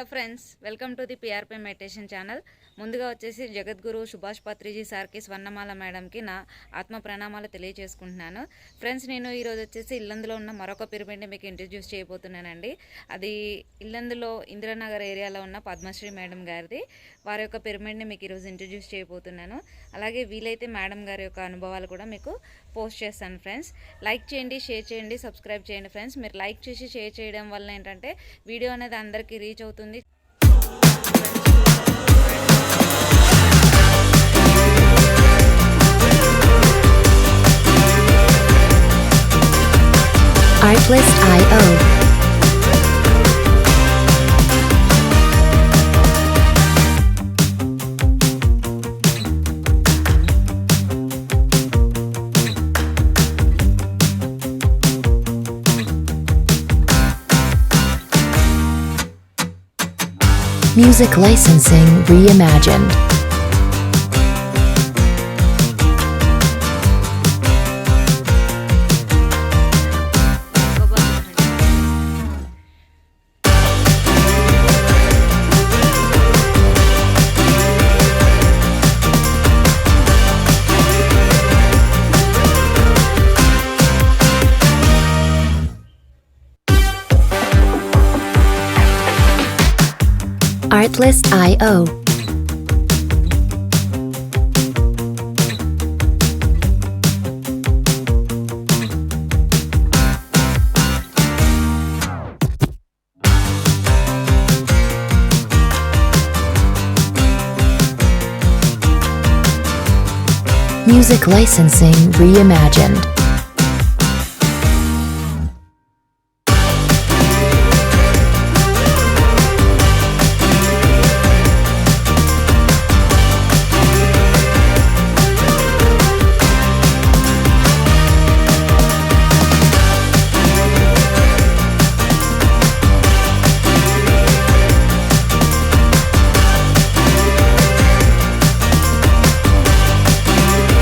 Hello friends, welcome to the PRP meditation channel. ముందుగా వచ్చేసి జగద్గురు సుభాష్ పత్రిజీ సార్కి, స్వర్ణమాల మేడంకి నా ఆత్మ ప్రణామాలు తెలియజేసుకుంటున్నాను. ఫ్రెండ్స్, నేను ఈరోజు వచ్చేసి ఇల్లందులో ఉన్న మరొక పిరమిడ్ని మీకు ఇంట్రడ్యూస్ చేయబోతున్నానండి. అది ఇల్లందులో ఇందిరానగర్ ఏరియాలో ఉన్న పద్మశ్రీ మేడం గారిది. వారి యొక్క పిరమిడ్ని మీకు ఈరోజు ఇంట్రడ్యూస్ చేయబోతున్నాను. అలాగే వీలైతే మేడం గారి యొక్క అనుభవాలు కూడా మీకు పోస్ట్ చేస్తాను. ఫ్రెండ్స్, లైక్ చేయండి, షేర్ చేయండి, సబ్స్క్రైబ్ చేయండి. ఫ్రెండ్స్, మీరు లైక్ చేసి షేర్ చేయడం వల్ల ఏంటంటే వీడియో అనేది అందరికీ రీచ్ అవుతుంది. Artlist.io. Music licensing reimagined. Artlist.io. Music licensing reimagined.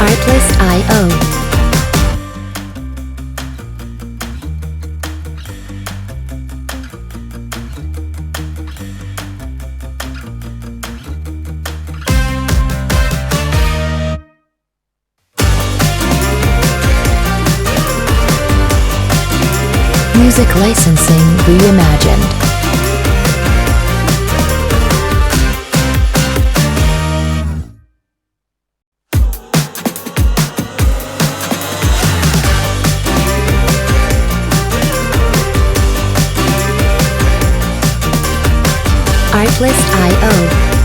Artlist.io. Music licensing reimagined. Artlist.io.